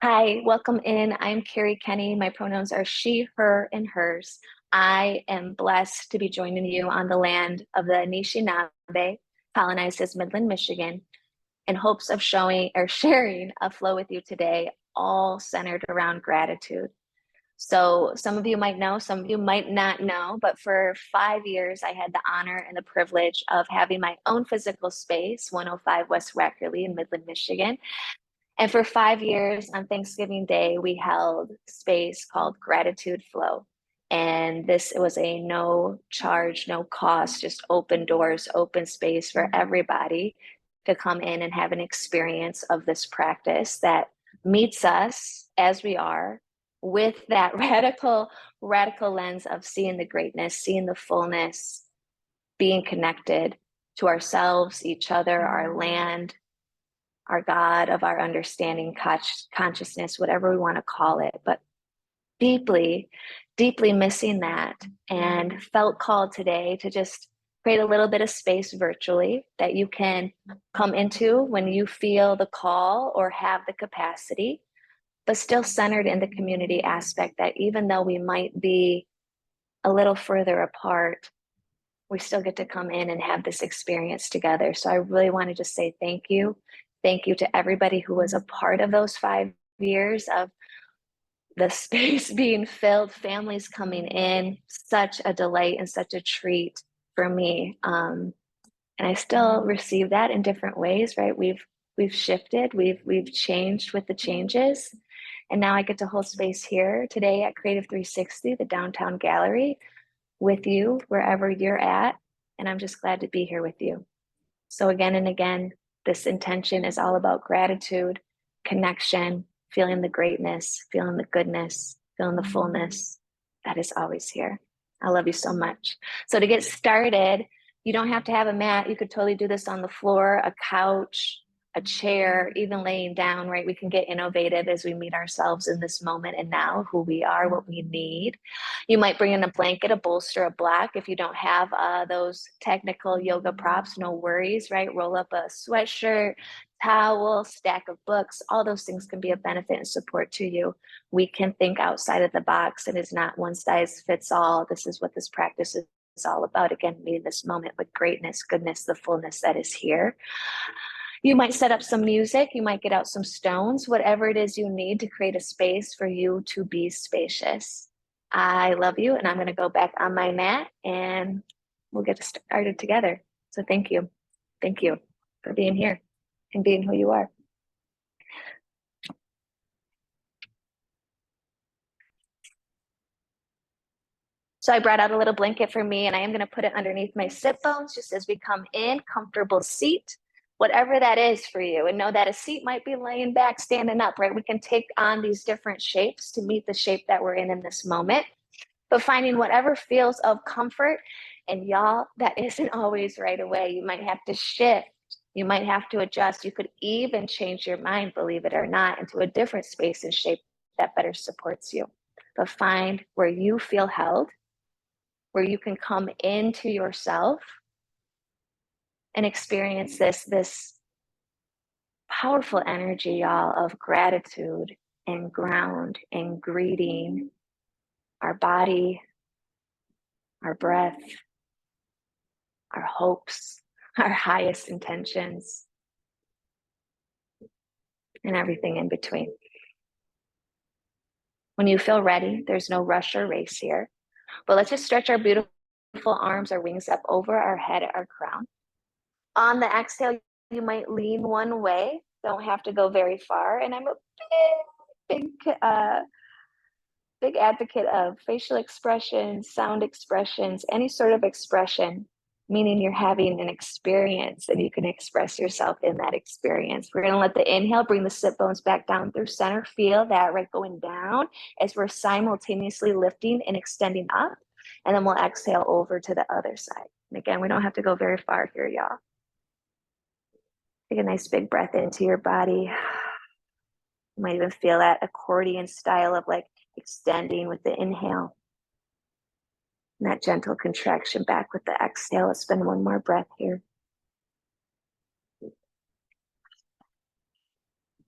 Hi, welcome in. I'm Carrie Kenny. My pronouns are she, her, and hers. I am blessed to be joining you on the land of the Anishinaabe, colonized as Midland, Michigan, in hopes of showing or sharing a flow with you today, all centered around gratitude. So, some of you might know, some of you might not know, but for 5 years, I had the honor and the privilege of having my own physical space, 105 West Wackerly in Midland, Michigan. And for 5 years on Thanksgiving Day, we held space called Gratitude Flow. And this was a no charge, no cost, just open doors, open space for everybody to come in and have an experience of this practice that meets us as we are with that radical lens of seeing the greatness, seeing the fullness, being connected to ourselves, each other, our land, our God of our understanding, consciousness, whatever we want to call it, but deeply, deeply missing that, and felt called today to just create a little bit of space virtually that you can come into when you feel the call or have the capacity, but still centered in the community aspect that even though we might be a little further apart, we still get to come in and have this experience together. So I really want to just say thank you. Thank you to everybody who was a part of those 5 years of the space being filled, families coming in. Such a delight and such a treat for me. And I still receive that in different ways, right? We've shifted, we've changed with the changes. And now I get to hold space here today at Creative 360, the downtown gallery, with you wherever you're at. And I'm just glad to be here with you. So, again and again, this intention is all about gratitude, connection, feeling the greatness, feeling the goodness, feeling the fullness that is always here. I love you so much. So, to get started, you don't have to have a mat. You could totally do this on the floor, a couch, a chair, even laying down, right? We can get innovative as we meet ourselves in this moment and now, who we are, what we need. You might bring in a blanket, a bolster, a block. If you don't have those technical yoga props, no worries, right? Roll up a sweatshirt, towel, stack of books. All those things can be a benefit and support to you. We can think outside of the box. It is not one size fits all. This is what this practice is all about. Again, meeting this moment with greatness, goodness, the fullness that is here. You might set up some music, you might get out some stones, whatever it is you need to create a space for you to be spacious. I love you, and I'm going to go back on my mat and we'll get started together. So thank you. Thank you for being here and being who you are. So I brought out a little blanket for me, and I am going to put it underneath my sit bones just as we come in, comfortable seat, whatever that is for you. And know that a seat might be laying back, standing up, right? We can take on these different shapes to meet the shape that we're in this moment, but finding whatever feels of comfort. And y'all, that isn't always right away. You might have to shift. You might have to adjust. You could even change your mind, believe it or not, into a different space and shape that better supports you. But find where you feel held, where you can come into yourself and experience this powerful energy, y'all, of gratitude and ground and greeting our body, our breath, our hopes, our highest intentions, and everything in between. When you feel ready, there's no rush or race here, but let's just stretch our beautiful arms, our wings up over our head, our crown. On the exhale, you might lean one way. Don't have to go very far. And I'm a big advocate of facial expressions, sound expressions, any sort of expression, meaning you're having an experience and you can express yourself in that experience. We're going to let the inhale bring the sit bones back down through center. Feel that right going down as we're simultaneously lifting and extending up. And then we'll exhale over to the other side. And again, we don't have to go very far here, y'all. Take a nice big breath into your body. You might even feel that accordion style of like extending with the inhale. And that gentle contraction back with the exhale. Let's spend one more breath here.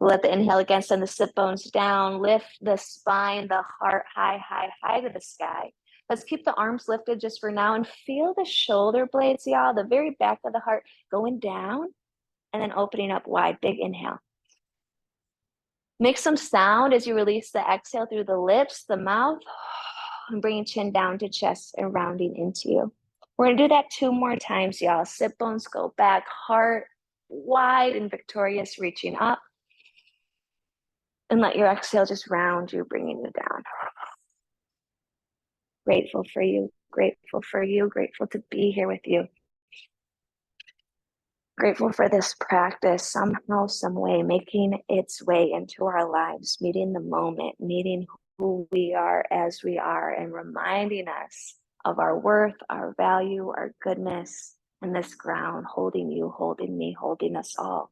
Let the inhale again, send the sit bones down, lift the spine, the heart high, high, high to the sky. Let's keep the arms lifted just for now and feel the shoulder blades, y'all, the very back of the heart going down and then opening up wide. Big inhale. Make some sound as you release the exhale through the lips, the mouth, and bringing chin down to chest and rounding into you. We're gonna do that 2 more times, y'all. Sit bones go back, heart wide and victorious, reaching up. And let your exhale just round you, bringing you down. Grateful for you, grateful for you, grateful to be here with you. Grateful for this practice, somehow, some way, making its way into our lives, meeting the moment, meeting who we are as we are, and reminding us of our worth, our value, our goodness, and this ground holding you, holding me, holding us all.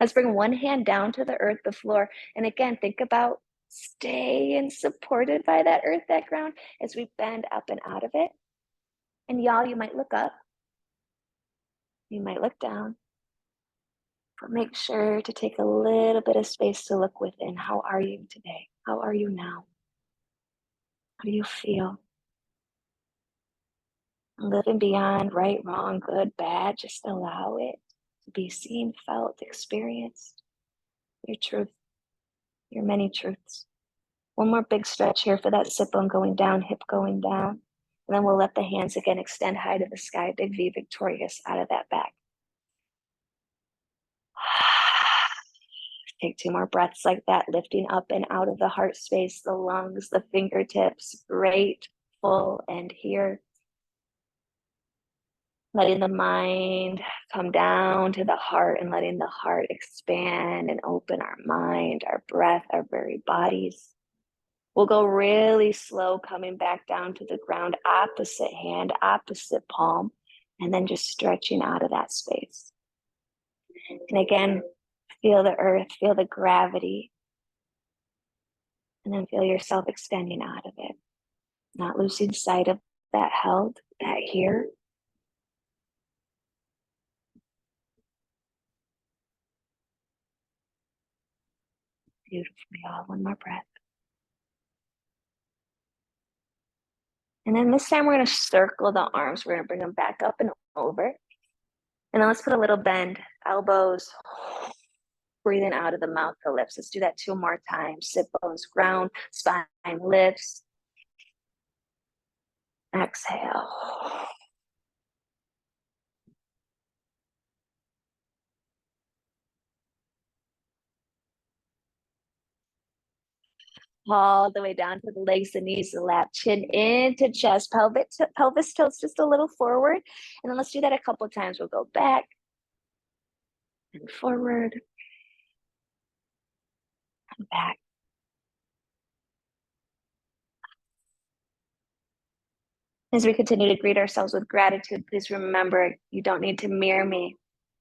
Let's bring one hand down to the earth, the floor. And again, think about staying supported by that earth, that ground, as we bend up and out of it. And y'all, you might look up, you might look down, but make sure to take a little bit of space to look within. How are you today? How are you now? How do you feel? Living beyond right, wrong, good, bad, just allow it to be seen, felt, experienced. Your truth, your many truths. One more big stretch here for that sit bone going down, hip going down. And then we'll let the hands again extend high to the sky, big V, victorious out of that back. Take 2 more breaths like that, lifting up and out of the heart space, the lungs, the fingertips, grateful and here. Letting the mind come down to the heart and letting the heart expand and open our mind, our breath, our very bodies. We'll go really slow, coming back down to the ground, opposite hand, opposite palm, and then just stretching out of that space. And again, feel the earth, feel the gravity, and then feel yourself extending out of it, not losing sight of that held, that here. Beautiful, y'all. One more breath. And then this time we're going to circle the arms. We're going to bring them back up and over. And then let's put a little bend, elbows, breathing out of the mouth, the lips. Let's do that 2 more times. Sit bones ground, spine lifts. Exhale. All the way down to the legs, the knees, the lap, chin into chest, pelvis tilts just a little forward. And then let's do that a couple of times. We'll go back and forward and back. As we continue to greet ourselves with gratitude, please remember, you don't need to mirror me.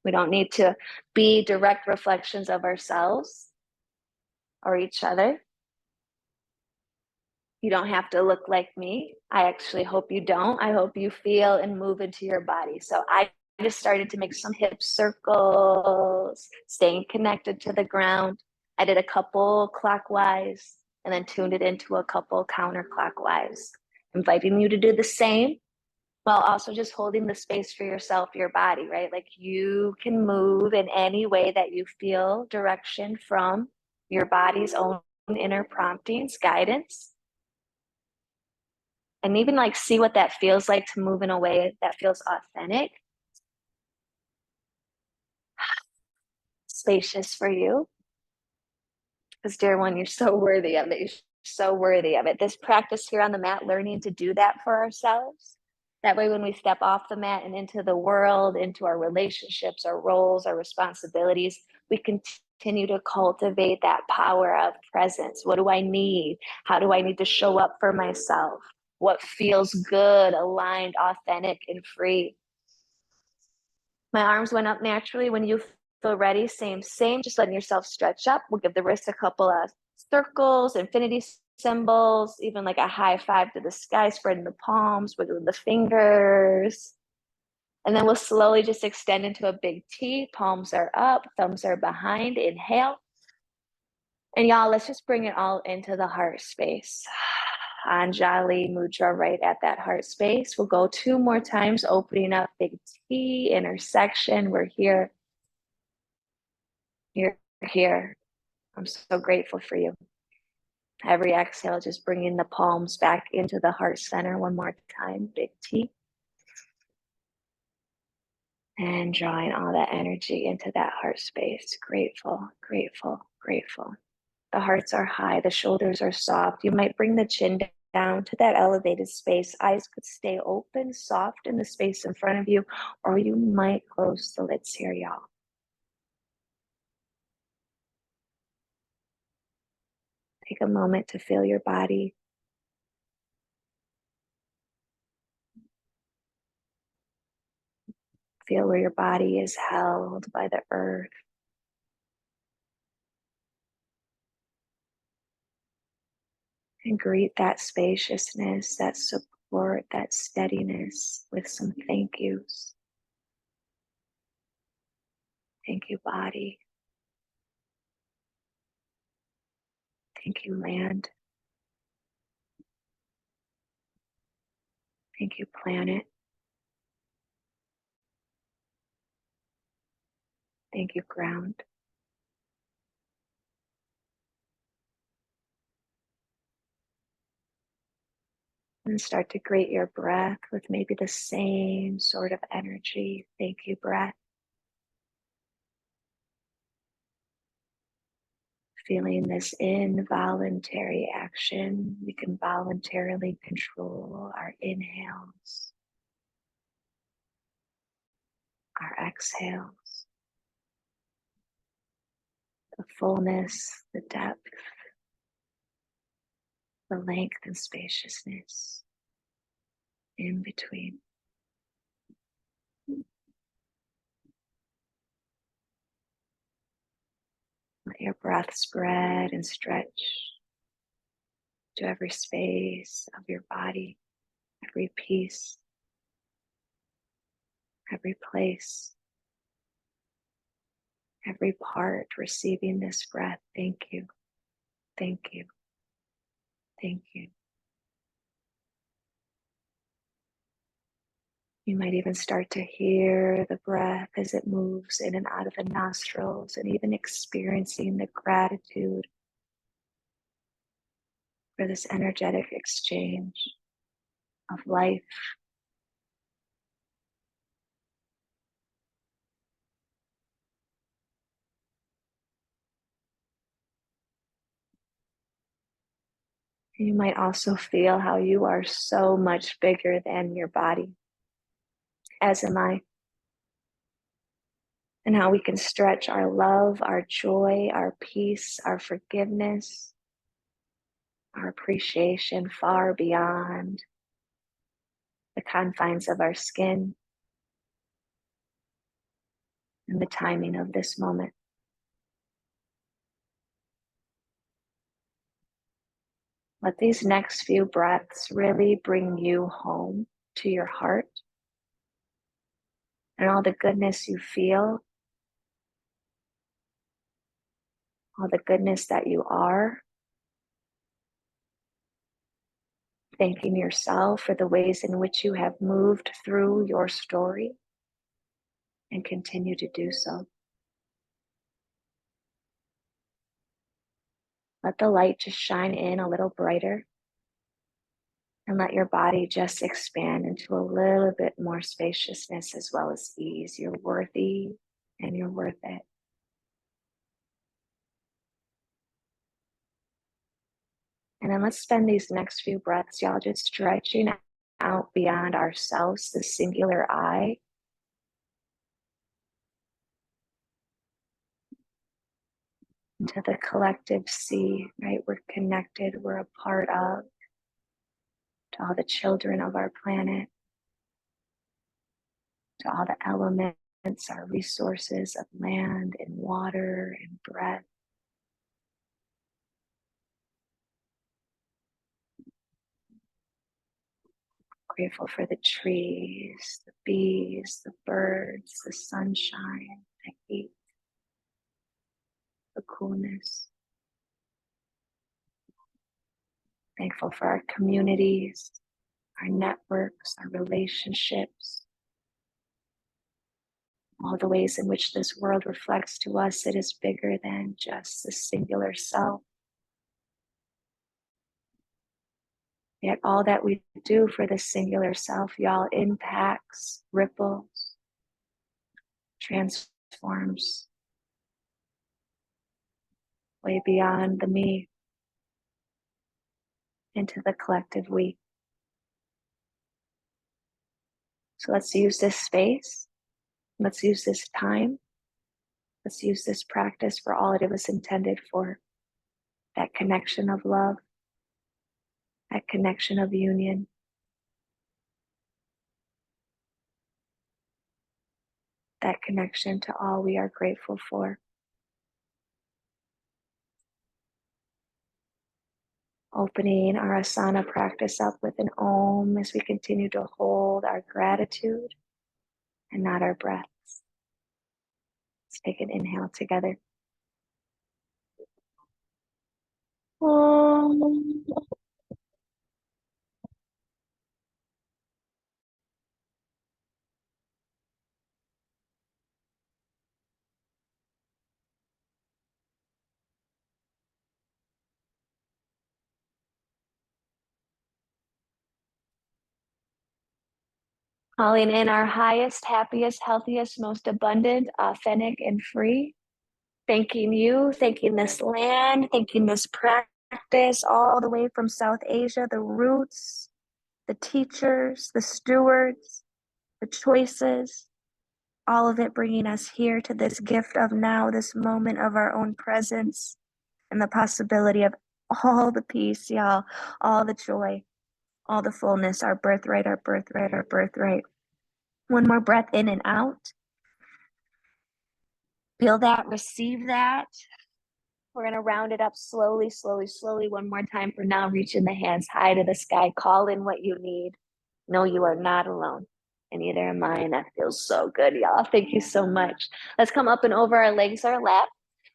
We don't need to be direct reflections of ourselves or each other. You don't have to look like me. I actually hope you don't. I hope you feel and move into your body. So I just started to make some hip circles, staying connected to the ground. I did a couple clockwise and then tuned it into a couple counterclockwise, inviting you to do the same while also just holding the space for yourself, your body, right? Like you can move in any way that you feel direction from your body's own inner promptings, guidance. And even like see what that feels like to move in a way that feels authentic, spacious for you. Because dear one, you're so worthy of it. You're so worthy of it. This practice here on the mat, learning to do that for ourselves. That way, when we step off the mat and into the world, into our relationships, our roles, our responsibilities, we continue to cultivate that power of presence. What do I need? How do I need to show up for myself? What feels good, aligned, authentic, and free? My arms went up naturally. When you feel ready, same, just letting yourself stretch up. We'll give the wrist a couple of circles, infinity symbols, even like a high five to the sky, spreading the palms, wiggling the fingers. And then we'll slowly just extend into a big T. Palms are up, thumbs are behind. Inhale. And y'all, let's just bring it all into the heart space. Anjali Mudra right at that heart space. We'll go 2 more times, opening up big T, intersection. We're here, here, here. I'm so grateful for you. Every exhale, just bringing the palms back into the heart center one more time, big T. And drawing all that energy into that heart space. Grateful, grateful, grateful. The hearts are high, the shoulders are soft. You might bring the chin down to that elevated space. Eyes could stay open, soft in the space in front of you, or you might close the lids here, y'all. Take a moment to feel your body. Feel where your body is held by the earth. And greet that spaciousness, that support, that steadiness with some thank yous. Thank you, body. Thank you, land. Thank you, planet. Thank you, ground. And start to greet your breath with maybe the same sort of energy. Thank you, breath. Feeling this involuntary action, we can voluntarily control our inhales, our exhales, the fullness, the depth, the length and spaciousness in between. Let your breath spread and stretch to every space of your body, every piece, every place, every part receiving this breath. Thank you, thank you, thank you. You might even start to hear the breath as it moves in and out of the nostrils, and even experiencing the gratitude for this energetic exchange of life. You might also feel how you are so much bigger than your body, as am I, and how we can stretch our love, our joy, our peace, our forgiveness, our appreciation far beyond the confines of our skin and the timing of this moment. Let these next few breaths really bring you home to your heart and all the goodness you feel, all the goodness that you are. Thanking yourself for the ways in which you have moved through your story and continue to do so. Let the light just shine in a little brighter, and let your body just expand into a little bit more spaciousness as well as ease. You're worthy and you're worth it. And then let's spend these next few breaths, y'all, just stretching out beyond ourselves, the singular I, into the collective C, right? We're connected, we're a part of, to all the children of our planet, to all the elements, our resources of land and water and breath. Grateful for the trees, the bees, the birds, the sunshine, the heat, the coolness. Thankful for our communities, our networks, our relationships, all the ways in which this world reflects to us it is bigger than just the singular self. Yet all that we do for the singular self, y'all, impacts, ripples, transforms way beyond the me into the collective we. So let's use this space. Let's use this time. Let's use this practice for all it was intended for. That connection of love, that connection of union. That connection to all we are grateful for. Opening our asana practice up with an Om as we continue to hold our gratitude and not our breaths. Let's take an inhale together. Om. Calling in our highest, happiest, healthiest, most abundant, authentic, and free. Thanking you, thanking this land, thanking this practice all the way from South Asia, the roots, the teachers, the stewards, the choices, all of it bringing us here to this gift of now, this moment of our own presence and the possibility of all the peace, y'all, all the joy, all the fullness, our birthright, our birthright, our birthright. One more breath in and out. Feel that, receive that. We're going to round it up slowly, slowly, slowly. One more time for now. Reaching the hands high to the sky. Call in what you need. Know you are not alone. And neither am I. And that feels so good, y'all. Thank you so much. Let's come up and over our legs, our lap.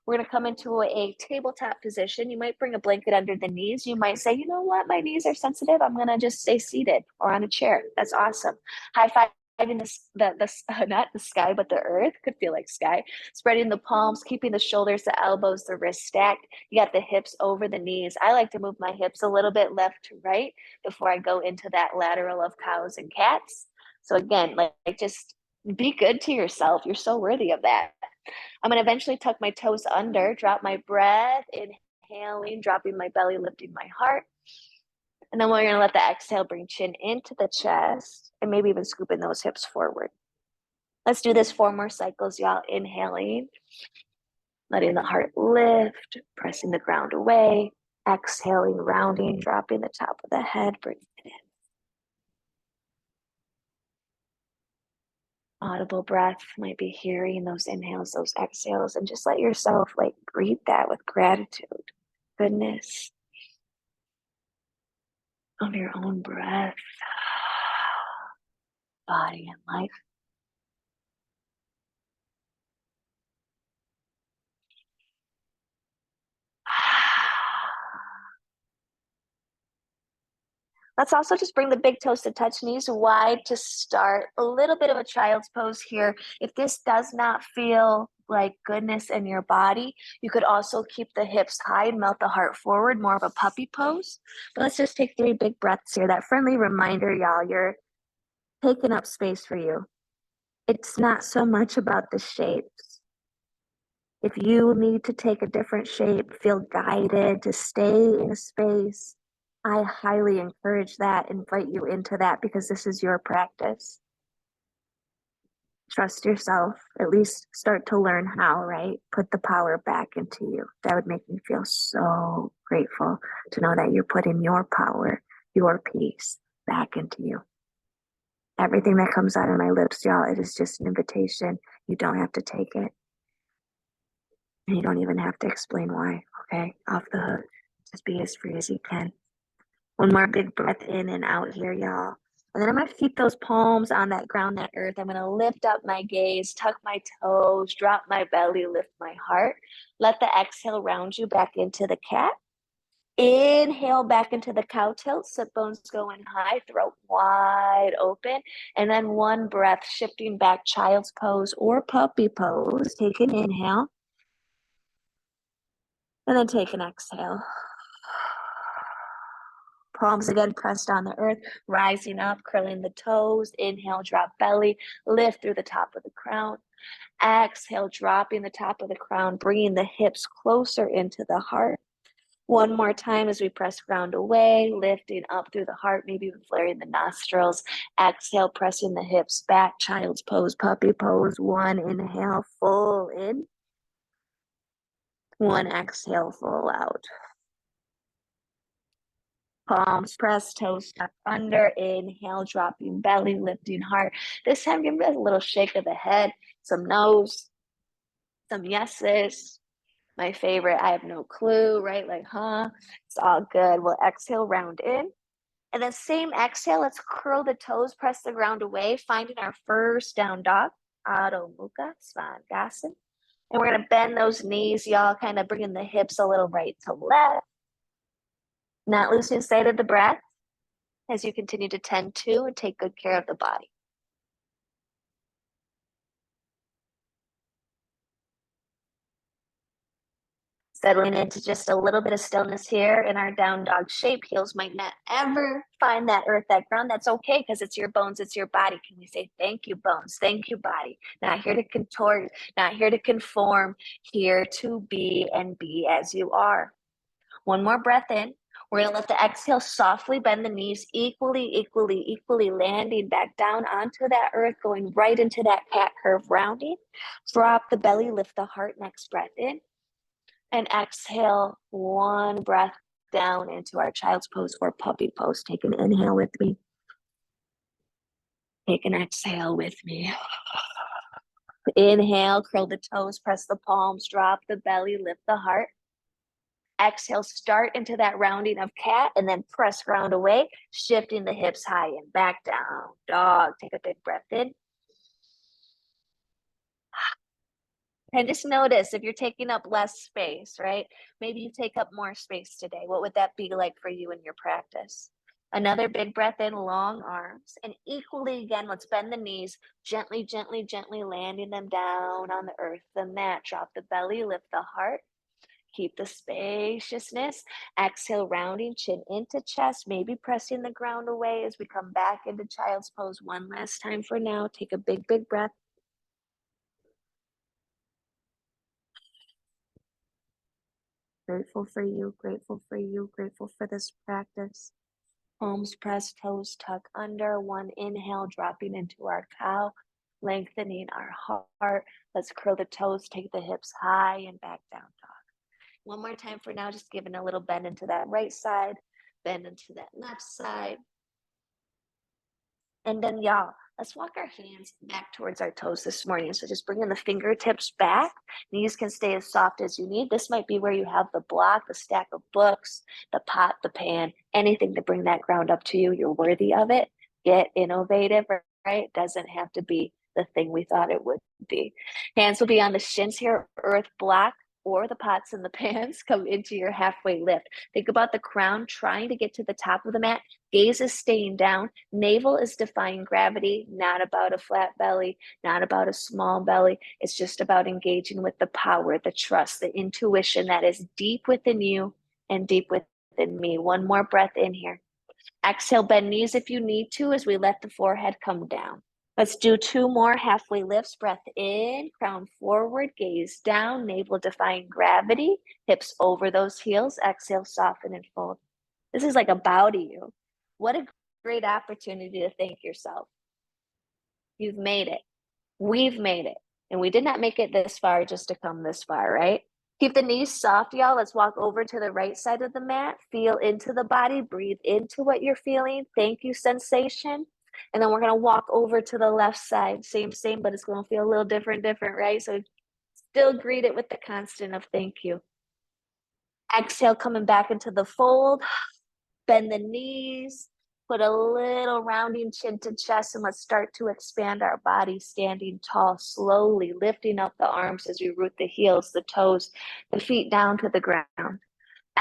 We're going to come into a tabletop position. You might bring a blanket under the knees. You might say, you know what? My knees are sensitive. I'm going to just stay seated or on a chair. That's awesome. High five in not the sky, but the earth. Could feel like sky. Spreading the palms, keeping the shoulders, the elbows, the wrists stacked. You got the hips over the knees. I like to move my hips a little bit left to right before I go into that lateral of cows and cats. So again, like just be good to yourself. You're so worthy of that. I'm going to eventually tuck my toes under, drop my breath, inhaling, dropping my belly, lifting my heart. And then we're going to let the exhale bring chin into the chest and maybe even scooping those hips forward. Let's do this 4 more cycles, y'all. Inhaling, letting the heart lift, pressing the ground away. Exhaling, rounding, dropping the top of the head, bringing it in. Audible breath, might be hearing those inhales, those exhales, and just let yourself like greet that with gratitude, goodness of your own breath, body, and life. Let's also just bring the big toes to touch, knees wide to start. A little bit of a child's pose here. If this does not feel like goodness in your body, you could also keep the hips high and melt the heart forward, more of a puppy pose. But let's just take 3 big breaths here. That friendly reminder, y'all, you're taking up space for you. It's not so much about the shapes. If you need to take a different shape, feel guided to stay in a space, I highly encourage that, invite you into that because this is your practice. Trust yourself, at least start to learn how, right? Put the power back into you. That would make me feel so grateful to know that you're putting your power, your peace back into you. Everything that comes out of my lips, y'all, it is just an invitation. You don't have to take it. And you don't even have to explain why, okay? Off the hook. Just be as free as you can. One more big breath in and out here, y'all. And then I'm going to keep those palms on that ground, that earth. I'm going to lift up my gaze, tuck my toes, drop my belly, lift my heart. Let the exhale round you back into the cat. Inhale back into the cow tilt, sit bones going high, throat wide open. And then one breath, shifting back, child's pose or puppy pose. Take an inhale. And then take an exhale. Palms again pressed on the earth, rising up, curling the toes. Inhale, drop belly, lift through the top of the crown. Exhale, dropping the top of the crown, bringing the hips closer into the heart. One more time as we press ground away, lifting up through the heart, maybe even flaring the nostrils. Exhale, pressing the hips back, child's pose, puppy pose. One inhale, full in. One exhale, full out. Palms pressed, toes tucked under. Inhale, dropping belly, lifting heart. This time, give it a little shake of the head, some no's, some yeses. My favorite, I have no clue, right? Like, huh? It's all good. We'll exhale, round in. And then same exhale, let's curl the toes, press the ground away, finding our first down dog, Adho Mukha Svanasana. And we're going to bend those knees, y'all, kind of bringing the hips a little right to left. Not losing sight of the breath as you continue to tend to and take good care of the body. Settling into just a little bit of stillness here in our down dog shape. Heels might not ever find that earth, that ground. That's okay because it's your bones, it's your body. Can we say thank you, bones? Thank you, body. Not here to contort, not here to conform, here to be and be as you are. One more breath in. We're going to let the exhale softly bend the knees equally, landing back down onto that earth, going right into that cat curve rounding. Drop the belly, lift the heart. Next breath in. And exhale, one breath down into our child's pose or puppy pose. Take an inhale with me. Take an exhale with me. Inhale, curl the toes, press the palms, drop the belly, lift the heart. Exhale, start into that rounding of cat and then press ground away, shifting the hips high and back down. Dog, take a big breath in. And just notice if you're taking up less space, right? Maybe you take up more space today. What would that be like for you in your practice? Another big breath in, long arms. And equally again, let's bend the knees, gently landing them down on the earth, the mat. Drop the belly, lift the heart. Keep the spaciousness. Exhale, rounding chin into chest, maybe pressing the ground away as we come back into child's pose one last time for now. Take a big breath. Grateful for you, grateful for you, grateful for this practice. Palms pressed, toes tuck under. One inhale, dropping into our cow, lengthening our heart. Let's curl the toes, take the hips high and back down dog. One more time for now, just giving a little bend into that right side, bend into that left side. And then y'all, let's walk our hands back towards our toes this morning. So just bringing the fingertips back. Knees can stay as soft as you need. This might be where you have the block, the stack of books, the pot, the pan, anything to bring that ground up to you. You're worthy of it. Get innovative, right? It doesn't have to be the thing we thought it would be. Hands will be on the shins here, earth block, or the pots and the pans come into your halfway lift. Think about the crown trying to get to the top of the mat. Gaze is staying down. Navel is defying gravity, not about a flat belly, not about a small belly. It's just about engaging with the power, the trust, the intuition that is deep within you and deep within me. One more breath in here. Exhale, bend knees if you need to as we let the forehead come down. Let's do two more halfway lifts. Breath in, crown forward, gaze down, navel defying gravity, hips over those heels. Exhale, soften and fold. This is like a bow to you. What a great opportunity to thank yourself. You've made it. We've made it. And we did not make it this far just to come this far, right? Keep the knees soft, y'all. Let's walk over to the right side of the mat. Feel into the body. Breathe into what you're feeling. Thank you, sensation. And then we're going to walk over to the left side. Same, but it's going to feel a little different, right? So still greet it with the constant of thank you. Exhale, coming back into the fold. Bend the knees. Put a little rounding chin to chest, and let's start to expand our body, standing tall, slowly lifting up the arms as we root the heels, the toes, the feet down to the ground.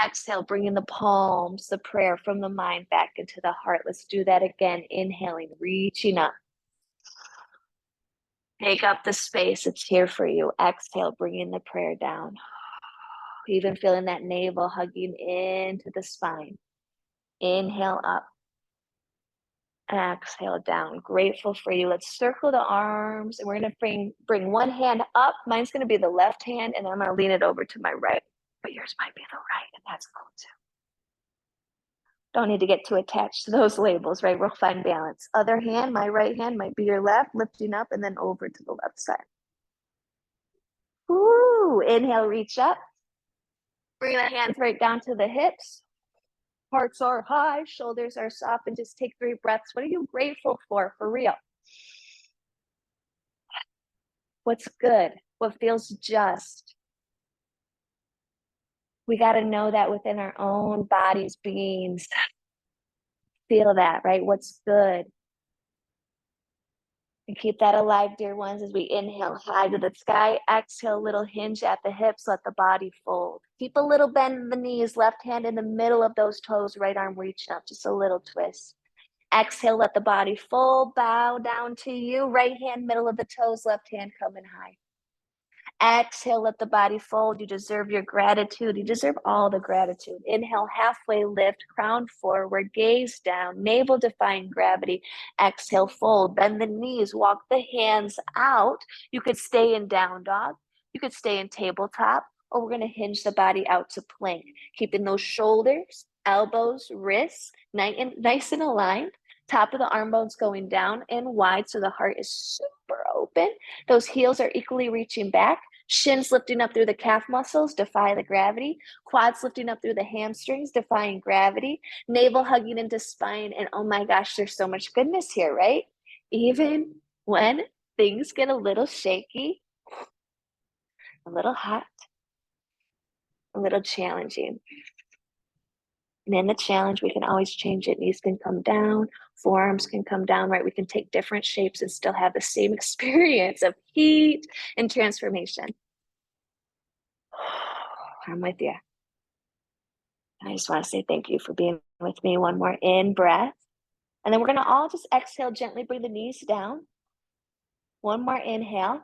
Exhale, bringing the palms, the prayer from the mind back into the heart. Let's do that again. Inhaling, reaching up. Take up the space. It's here for you. Exhale, bringing the prayer down. Even feeling that navel hugging into the spine. Inhale up. Exhale down. Grateful for you. Let's circle the arms, and we're going to bring one hand up. Mine's going to be the left hand, and I'm going to lean it over to my right. But yours might be the right, and that's cool too. Don't need to get too attached to those labels, right? We'll find balance. Other hand, my right hand might be your left, lifting up and then over to the left side. Ooh, inhale, reach up. Bring the hands right down to the hips. Hearts are high, shoulders are soft, and just take 3 breaths. What are you grateful for real? What's good? What feels just? We got to know that within our own bodies, beings. Feel that, right? What's good? And keep that alive, dear ones, as we inhale high to the sky. Exhale, little hinge at the hips. Let the body fold. Keep a little bend in the knees. Left hand in the middle of those toes. Right arm reaching up. Just a little twist. Exhale, let the body fold. Bow down to you. Right hand, middle of the toes. Left hand coming high. Exhale, let the body fold. You deserve your gratitude. You deserve all the gratitude. Inhale, halfway lift, crown forward, gaze down, navel defying gravity. Exhale, fold. Bend the knees, walk the hands out. You could stay in down dog. You could stay in tabletop, or we're going to hinge the body out to plank, keeping those shoulders, elbows, wrists nice and aligned. Top of the arm bones going down and wide so the heart is super open. Those heels are equally reaching back. Shins lifting up through the calf muscles, defy the gravity. Quads lifting up through the hamstrings, defying gravity. Navel hugging into spine. And oh my gosh, there's so much goodness here, right? Even when things get a little shaky, a little hot, a little challenging. And in the challenge, we can always change it. Knees can come down, forearms can come down, right? We can take different shapes and still have the same experience of heat and transformation. I'm with you. I just want to say thank you for being with me. One more in breath. And then we're going to all just exhale, gently bring the knees down. One more inhale.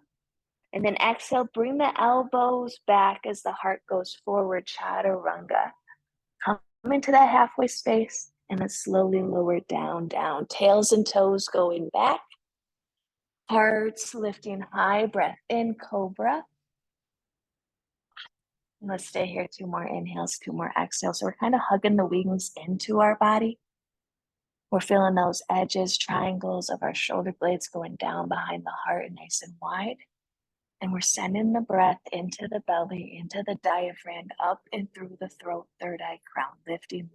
And then exhale, bring the elbows back as the heart goes forward, chaturanga. Come into that halfway space and then slowly lower down. Tails and toes going back. Hearts lifting high, breath in, cobra. And let's stay here, 2 more inhales, 2 more exhales. So we're kind of hugging the wings into our body. We're feeling those edges, triangles of our shoulder blades going down behind the heart, nice and wide. And we're sending the breath into the belly, into the diaphragm, up and through the throat, third eye crown, lifting.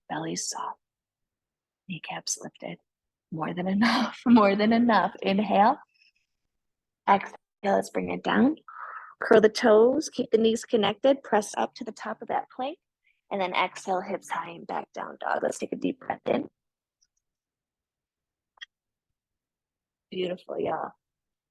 Belly's soft, kneecaps lifted. More than enough, more than enough. Inhale. Exhale, let's bring it down. Curl the toes, keep the knees connected, press up to the top of that plank, and then exhale, hips high and back down dog. Let's take a deep breath in. Beautiful, y'all.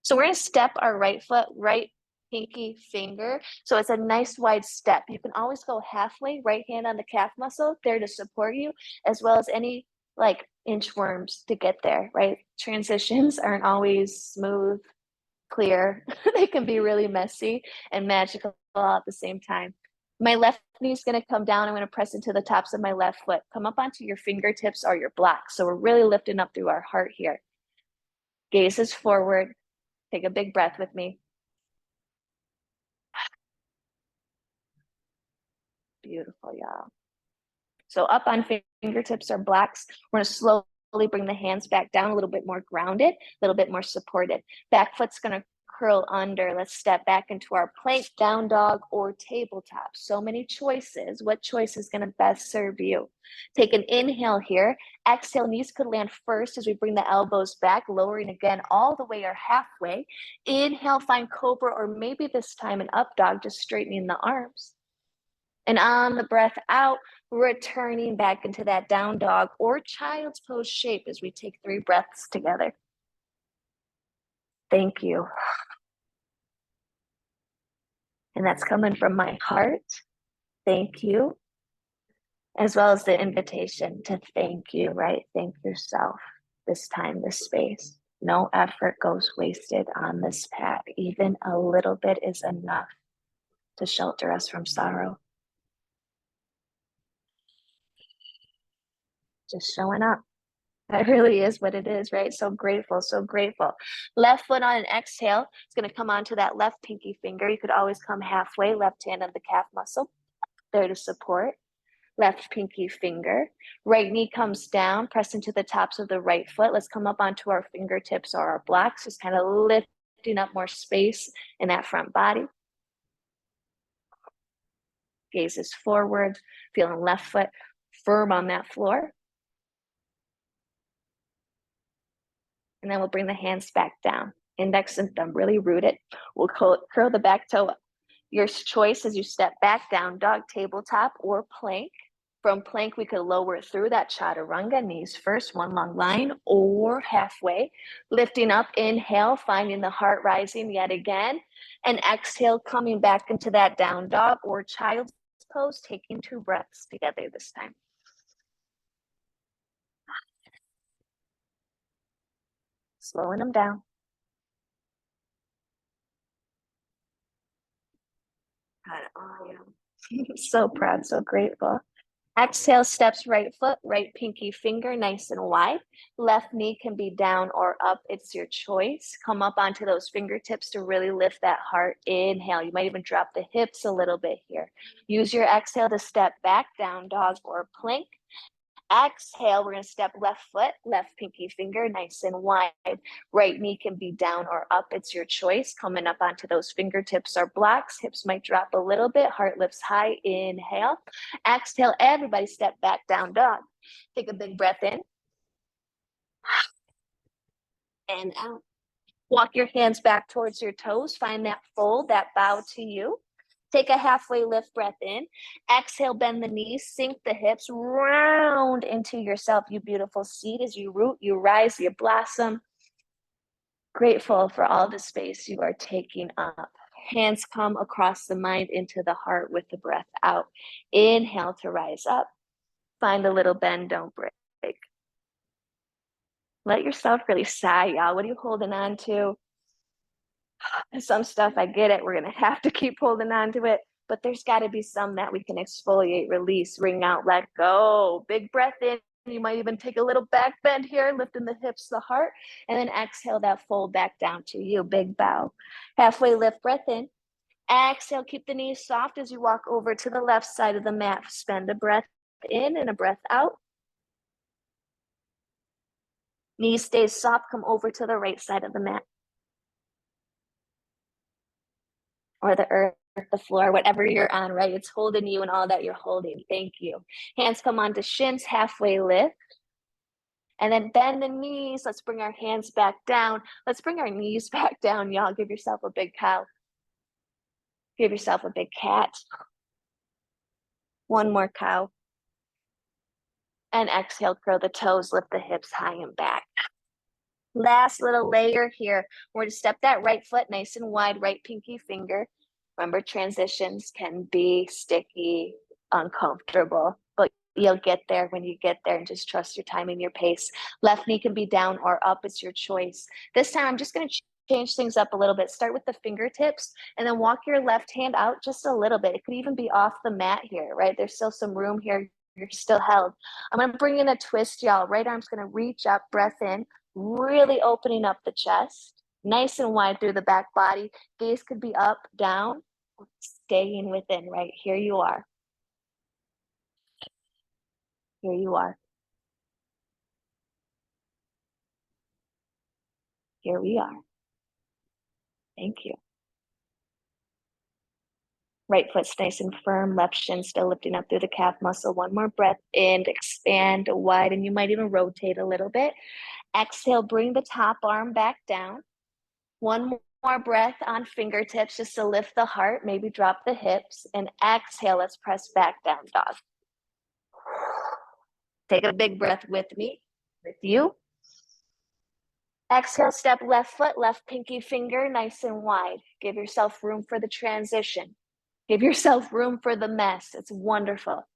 So we're gonna step our right foot, right pinky finger. So it's a nice wide step. You can always go halfway, right hand on the calf muscle there to support you, as well as any like inchworms to get there, right? Transitions aren't always smooth, clear. They can be really messy and magical all at the same time. My left knee is going to come down. I'm going to press into the tops of my left foot. Come up onto your fingertips or your blocks. So we're really lifting up through our heart here. Gaze is forward. Take a big breath with me. Beautiful, y'all. So up on fingertips or blocks, we're going to slowly bring the hands back down, a little bit more grounded, a little bit more supported. Back foot's going to curl under. Let's step back into our plank, down dog, or tabletop. So many choices. What choice is going to best serve you? Take an inhale here. Exhale, knees could land first as we bring the elbows back, lowering again all the way or halfway. Inhale, find cobra, or maybe this time an up dog, just straightening the arms. And on the breath out, returning back into that down dog or child's pose shape as we take 3 breaths together. Thank you. And that's coming from my heart. thank you, as well as the invitation to thank you, right? Thank yourself this time, this space. No effort goes wasted on this path. Even a little bit is enough to shelter us from sorrow. Just showing up. That really is what it is, right? So grateful, so grateful. Left foot on an exhale. It's going to come onto that left pinky finger. You could always come halfway, left hand on the calf muscle, there to support. Left pinky finger. Right knee comes down, press into the tops of the right foot. Let's come up onto our fingertips or our blocks, just kind of lifting up more space in that front body. Gaze is forward, feeling left foot firm on that floor. And then we'll bring the hands back down. Index and thumb really rooted. We'll curl the back toe up. Your choice as you step back down, dog, tabletop, or plank. From plank, we could lower it through that chaturanga, knees first, one long line, or halfway. Lifting up, inhale, finding the heart rising yet again. And exhale, coming back into that down dog or child's pose, taking 2 breaths together this time. Slowing them down. Oh, yeah. So proud, so grateful. Exhale, steps right foot, right pinky finger, nice and wide. Left knee can be down or up. It's your choice. Come up onto those fingertips to really lift that heart. Inhale. You might even drop the hips a little bit here. Use your exhale to step back, down dog or plank. Exhale, we're going to step left foot, left pinky finger, nice and wide. Right knee can be down or up. It's your choice. Coming up onto those fingertips or blocks. Hips might drop a little bit. Heart lifts high. Inhale. Exhale, everybody step back, down dog. Take a big breath in. And out. Walk your hands back towards your toes. Find that fold, that bow to you. Take a halfway lift breath in. Exhale, bend the knees, sink the hips, round into yourself, you beautiful seed. As you root, you rise, you blossom. Grateful for all the space you are taking up. Hands come across the mind into the heart with the breath out. Inhale to rise up. Find a little bend, don't break. Let yourself really sigh, y'all. What are you holding on to? Some stuff, I get it. We're going to have to keep holding on to it, but there's got to be some that we can exfoliate, release, wring out, let go. Big breath in. You might even take a little back bend here, lifting the hips, the heart, and then exhale that fold back down to you. Big bow. Halfway lift, breath in. Exhale, keep the knees soft as you walk over to the left side of the mat. Spend a breath in and a breath out. Knees stay soft, come over to the right side of the mat. Or the earth, the floor, whatever you're on, right? It's holding you and all that you're holding. Thank you. Hands come onto shins, halfway lift. And then bend the knees. Let's bring our hands back down. Let's bring our knees back down, y'all. Give yourself a big cow. Give yourself a big cat. One more cow. And exhale, curl the toes, lift the hips high and back. Last little layer here. We're going to step that right foot nice and wide, right pinky finger. Remember, transitions can be sticky, uncomfortable, but you'll get there when you get there, and just trust your time and your pace. Left knee can be down or up. It's your choice. This time, I'm just going to change things up a little bit. Start with the fingertips and then walk your left hand out just a little bit. It could even be off the mat here, right? There's still some room here. You're still held. I'm going to bring in a twist, y'all. Right arm's going to reach up, breath in, really opening up the chest, nice and wide through the back body. Gaze could be up, down, staying within, right? Here you are. Here you are. Here we are. Thank you. Right foot's nice and firm, left shin still lifting up through the calf muscle. One more breath in, expand, widen. You might even rotate a little bit. Exhale, bring the top arm back down. One more breath on fingertips just to lift the heart, maybe drop the hips. And exhale, let's press back down dog. Take a big breath with me, with you. Exhale, step left foot, left pinky finger, nice and wide. Give yourself room for the transition. Give yourself room for the mess. It's wonderful.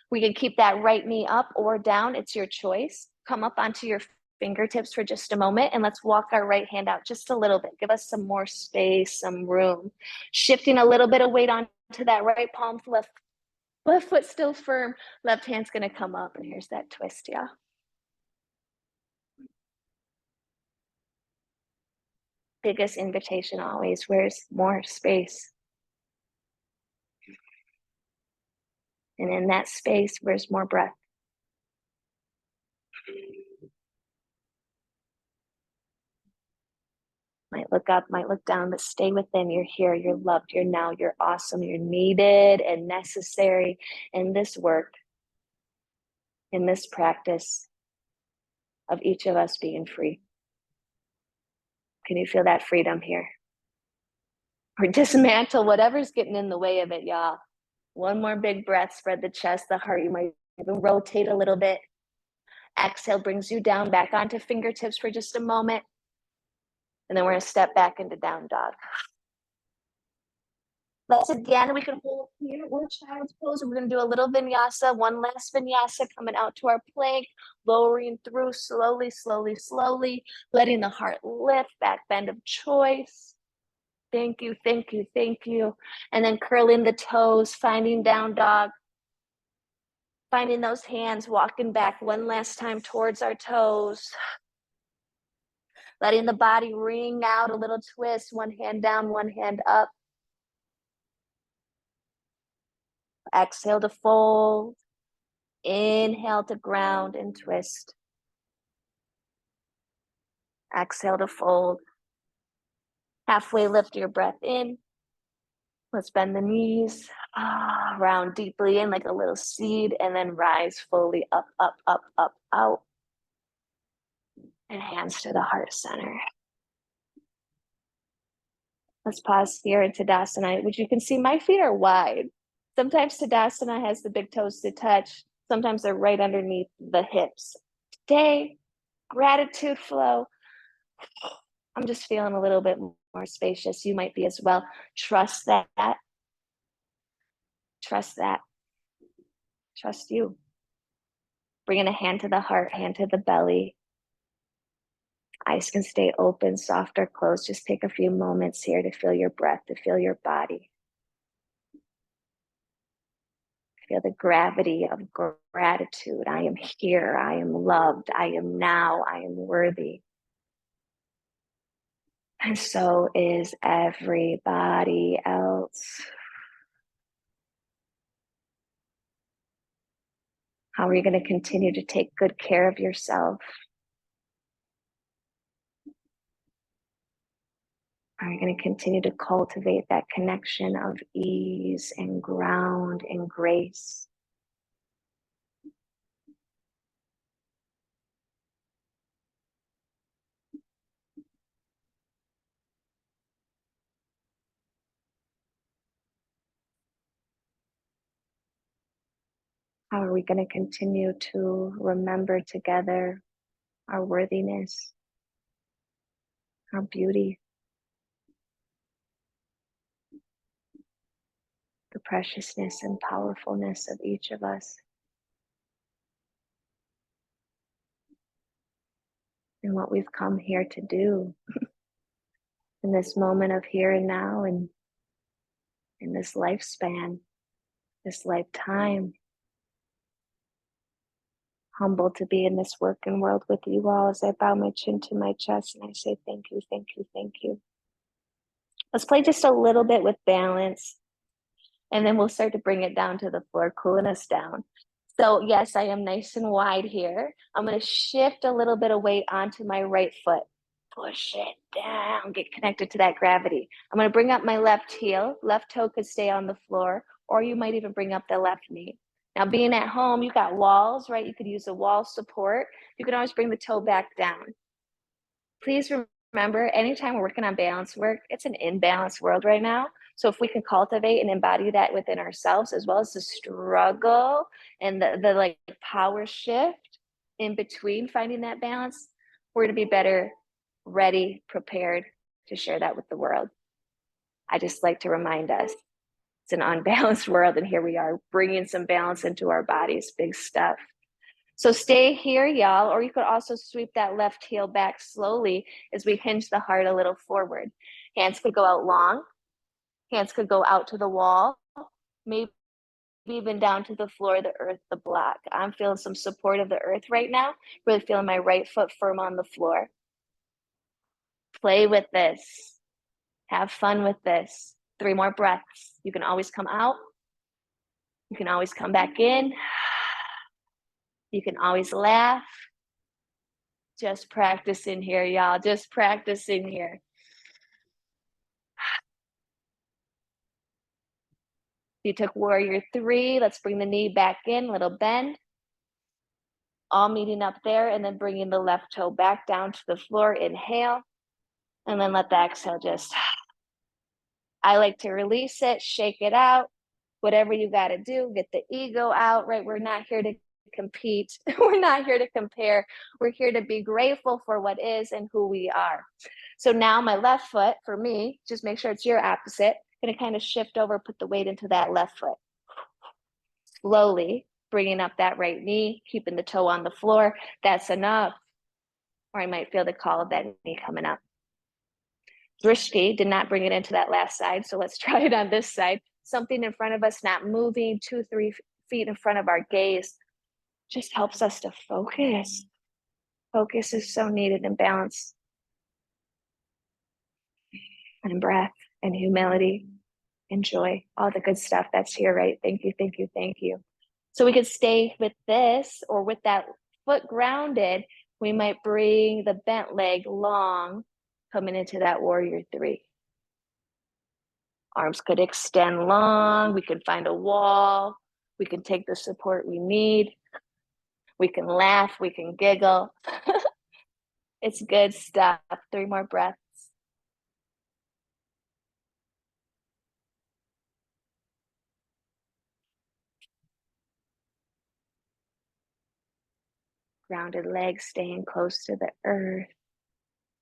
We can keep that right knee up or down. It's your choice. Come up onto your fingertips for just a moment and let's walk our right hand out just a little bit. Give us some more space, some room. Shifting a little bit of weight onto that right palm, left foot still firm. Left hand's gonna come up and here's that twist, yeah. Biggest invitation always, where's more space? And in that space, where's more breath? Might look up, might look down, but stay within. You're here, you're loved, you're now, you're awesome, you're needed and necessary in this work, in this practice of each of us being free. Can you feel that freedom here? Or dismantle whatever's getting in the way of it, y'all. One more big breath, spread the chest, the heart. You might even rotate a little bit. Exhale brings you down, back onto fingertips for just a moment. And then we're gonna step back into down dog. Let's again, we can hold here or child's pose. And we're gonna do a little vinyasa, one last vinyasa coming out to our plank, lowering through slowly, slowly, slowly, letting the heart lift, back bend of choice. Thank you, thank you, thank you. And then curling the toes, finding down dog. Finding those hands, walking back one last time towards our toes. Letting the body ring out, a little twist, one hand down, one hand up. Exhale to fold. Inhale to ground and twist. Exhale to fold. Halfway lift your breath in. Let's bend the knees. Round deeply in like a little seed and then rise fully up, up, up, up, out. And hands to the heart center. Let's pause here in Tadasana, which you can see my feet are wide. Sometimes Tadasana has the big toes to touch. Sometimes they're right underneath the hips. Today, gratitude flow. I'm just feeling a little bit more spacious. You might be as well. Trust that. Trust that. Trust you. Bringing a hand to the heart, hand to the belly. Eyes can stay open, soft or closed. Just take a few moments here to feel your breath, to feel your body. Feel the gravity of gratitude. I am here. I am loved. I am now. I am worthy. And so is everybody else. How are you going to continue to take good care of yourself? Are you going to continue to cultivate that connection of ease and ground and grace? How are we going to continue to remember together our worthiness, our beauty, the preciousness and powerfulness of each of us, and what we've come here to do in this moment of here and now, and in this lifespan, this lifetime. Humbled to be in this working world with you all as I bow my chin to my chest and I say thank you, thank you, thank you. Let's play just a little bit with balance and then we'll start to bring it down to the floor, cooling us down. So yes, I am nice and wide here. I'm going to shift a little bit of weight onto my right foot. Push it down, get connected to that gravity. I'm going to bring up my left heel. Left toe could stay on the floor, or you might even bring up the left knee. Now, being at home, you got walls, right? You could use a wall support. You can always bring the toe back down. Please remember, anytime we're working on balance work, it's an imbalanced world right now. So if we can cultivate and embody that within ourselves, as well as the struggle and the like power shift in between finding that balance, we're going to be better, ready, prepared to share that with the world. I just like to remind us, It's an unbalanced world, and here we are bringing some balance into our bodies. Big stuff. So stay here, y'all, or you could also sweep that left heel back slowly as we hinge the heart a little forward. Hands could go out long. Hands could go out to the wall, maybe even down to the floor, the earth, the block. I'm feeling some support of the earth right now. Really feeling my right foot firm on the floor. Play with this. Have fun with this. 3 more breaths. You can always come out. You can always come back in. You can always laugh. Just practicing here, y'all. Just practicing here. You took warrior 3. Let's bring the knee back in, little bend. All meeting up there, and then bringing the left toe back down to the floor. Inhale, and then let the exhale just. I like to release it, shake it out, whatever you got to do, get the ego out, right? We're not here to compete. We're not here to compare. We're here to be grateful for what is and who we are. So now my left foot, for me, just make sure it's your opposite. Going to kind of shift over, put the weight into that left foot. Slowly bringing up that right knee, keeping the toe on the floor. That's enough. Or I might feel the call of that knee coming up. Drishti did not bring it into that last side, so let's try it on this side. Something in front of us, not moving, 2-3 feet in front of our gaze, just helps us to focus. Focus is so needed in balance and breath and humility and joy, all the good stuff that's here, right? Thank you, thank you, thank you. So we could stay with this, or with that foot grounded, we might bring the bent leg long, coming into that warrior 3. Arms could extend long. We could find a wall. We can take the support we need. We can laugh. We can giggle. It's good stuff. 3 more breaths. Grounded legs staying close to the earth.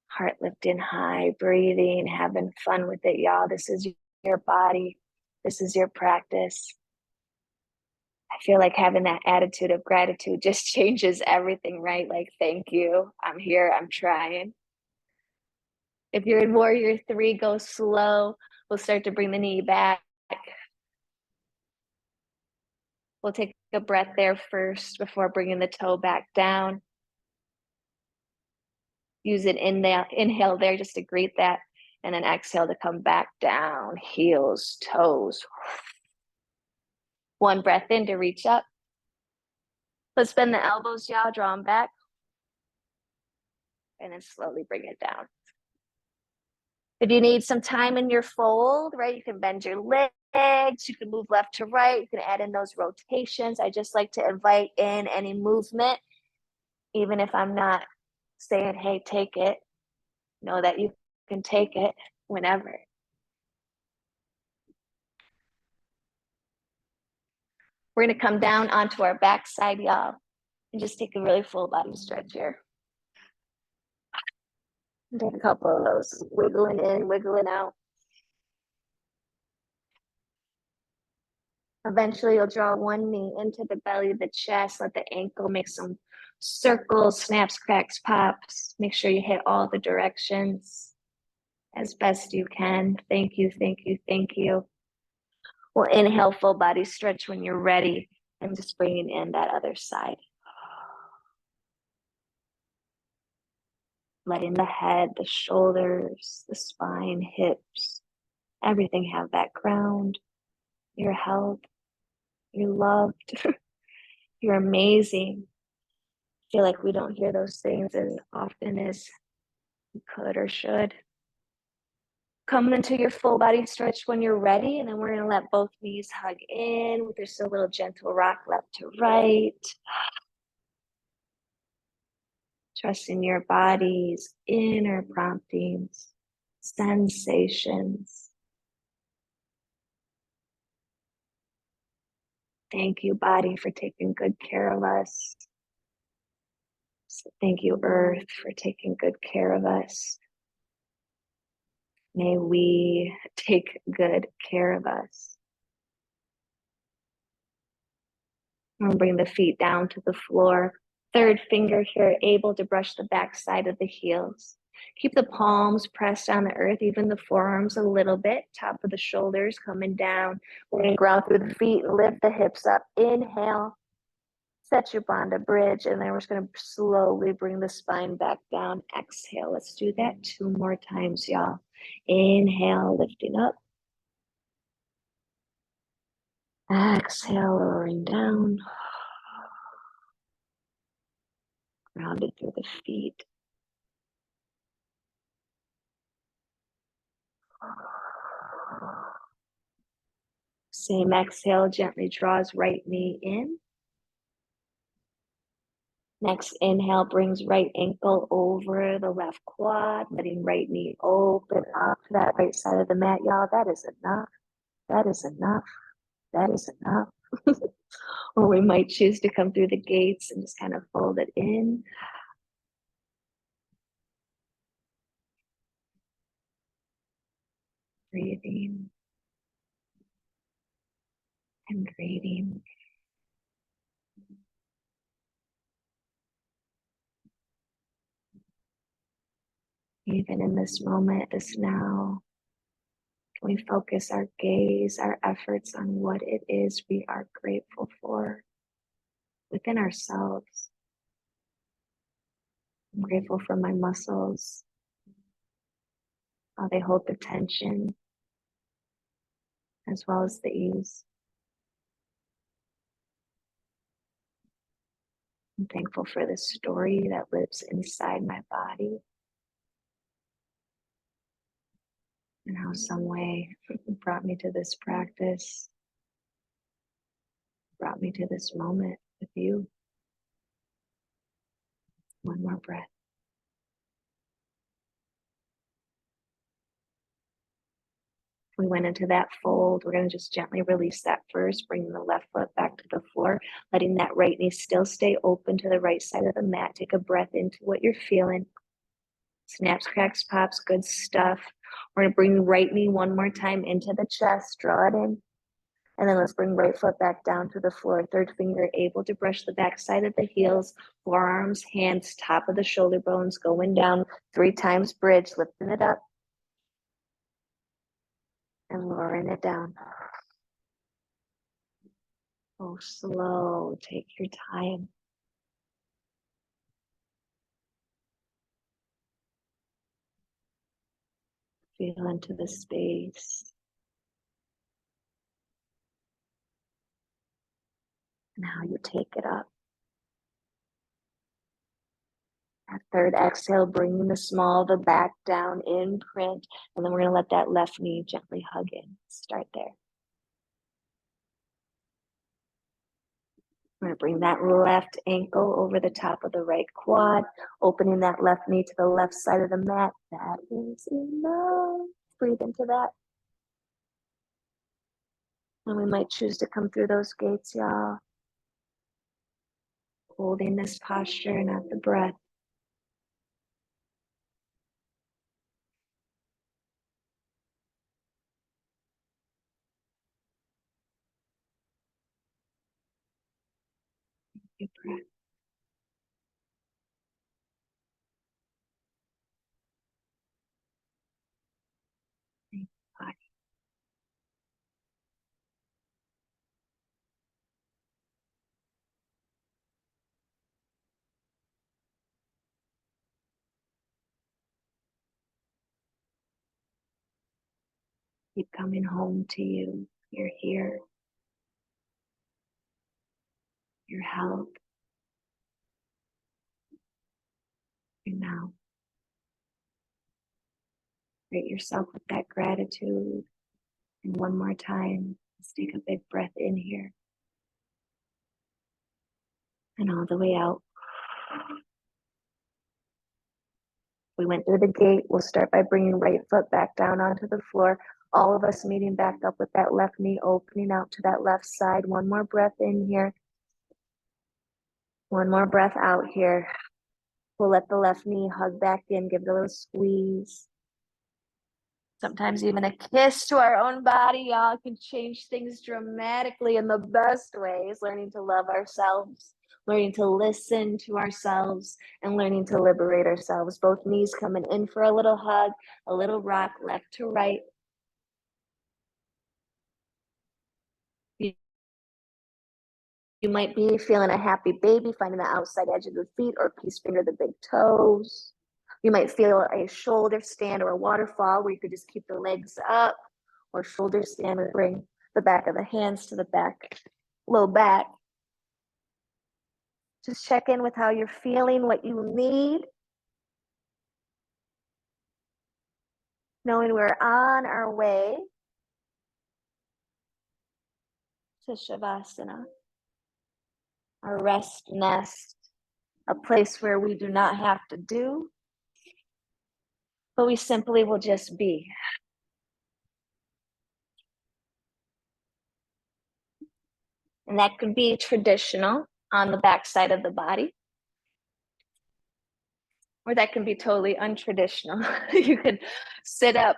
Heart lifting high, breathing, having fun with it, y'all. This is your body. This is your practice. I feel like having that attitude of gratitude just changes everything, right? Like, thank you. I'm here. I'm trying. If you're in warrior 3, go slow. We'll start to bring the knee back. We'll take a breath there first before bringing the toe back down. Use an inhale there just to greet that, and then exhale to come back down. Heels, toes. 1 breath in to reach up. Let's bend the elbows, y'all. Draw them back. And then slowly bring it down. If you need some time in your fold, right, you can bend your legs, you can move left to right, you can add in those rotations. I just like to invite in any movement, even if I'm not saying, hey, take it. Know that you can take it whenever. We're going to come down onto our back side, y'all, and just take a really full body stretch here. And take a couple of those, wiggling in, wiggling out. Eventually, you'll draw 1 knee into the belly of the chest. Let the ankle make some circles, snaps, cracks, pops. Make sure you hit all the directions as best you can. Thank you, thank you, thank you. We'll inhale, full body stretch when you're ready, and just bringing in that other side. Letting the head, the shoulders, the spine, hips, everything have that ground. You're held. You're loved. You're amazing. I feel like we don't hear those things as often as we could or should. Come into your full body stretch when you're ready, and then we're going to let both knees hug in with just a little gentle rock left to right. Trusting your body's inner promptings, sensations. Thank you, body, for taking good care of us. Thank you, earth, for taking good care of us. May we take good care of us. And bring the feet down to the floor. Third finger here, able to brush the back side of the heels. Keep the palms pressed on the earth, even the forearms a little bit. Top of the shoulders coming down. We're going to ground through the feet, lift the hips up. Inhale, set your Bandha bridge, and then we're just going to slowly bring the spine back down. Exhale. Let's do that 2 more times, y'all. Inhale, lifting up. Exhale, lowering down. Grounded through the feet. Same exhale, gently draws right knee in. Next inhale brings right ankle over the left quad, letting right knee open up to that right side of the mat. Y'all, that is enough. That is enough. That is enough. Or we might choose to come through the gates and just kind of fold it in. Breathing and breathing. Even in this moment, this now, can we focus our gaze, our efforts on what it is we are grateful for within ourselves. I'm grateful for my muscles, how they hold the tension as well as the ease. I'm thankful for the story that lives inside my body and how some way brought me to this practice, brought me to this moment with you. One more breath. We went into that fold. We're going to just gently release that first, bringing the left foot back to the floor, letting that right knee still stay open to the right side of the mat. Take a breath into what you're feeling. Snaps, cracks, pops, good stuff. We're going to bring the right knee one more time into the chest, draw it in. And then let's bring right foot back down to the floor. Third finger able to brush the back side of the heels, forearms, hands, top of the shoulder bones, going down 3 times bridge, lifting it up and lowering it down. Oh, slow, take your time. Feel into the space. And how you take it up. That third exhale, bringing the small, the back down in print. And then we're going to let that left knee gently hug in. Start there. We're going to bring that left ankle over the top of the right quad, opening that left knee to the left side of the mat. That is enough. Breathe into that. And we might choose to come through those gates, y'all. Holding this posture, not the breath. Deep breath. Body. Keep coming home to you. You're here. Your health. You're now. Greet yourself with that gratitude. And one more time, let's take a big breath in here. And all the way out. We went through the gate. We'll start by bringing right foot back down onto the floor. All of us meeting back up with that left knee opening out to that left side. One more breath in here. One more breath out here. We'll let the left knee hug back in, give it a little squeeze. Sometimes even a kiss to our own body, y'all, can change things dramatically in the best ways. Learning to love ourselves, learning to listen to ourselves, and learning to liberate ourselves. Both knees coming in for a little hug, a little rock left to right. You might be feeling a happy baby, finding the outside edge of the feet, or peace finger the big toes. You might feel a shoulder stand or a waterfall where you could just keep the legs up, or shoulder stand and bring the back of the hands to the back, low back. Just check in with how you're feeling, what you need. Knowing we're on our way to Shavasana, our rest nest, a place where we do not have to do, but we simply will just be. And that could be traditional on the back side of the body, or that can be totally untraditional. You could sit up,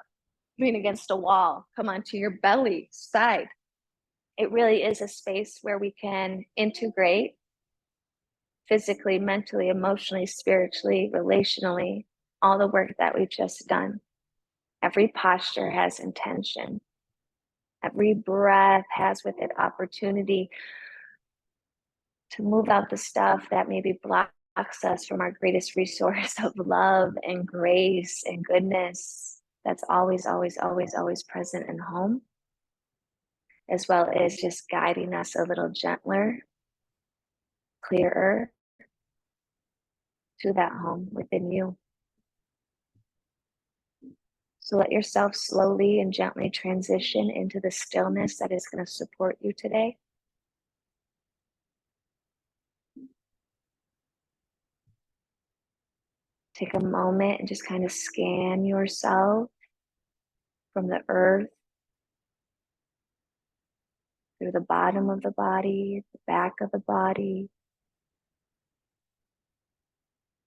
lean against a wall, come onto your belly side. It really is a space where we can integrate physically, mentally, emotionally, spiritually, relationally, all the work that we've just done. Every posture has intention. Every breath has with it opportunity to move out the stuff that maybe blocks us from our greatest resource of love and grace and goodness that's always, always, always, always present in home, as well as just guiding us a little gentler, clearer to that home within you. So let yourself slowly and gently transition into the stillness that is going to support you today. Take a moment and just kind of scan yourself from the earth through the bottom of the body, the back of the body,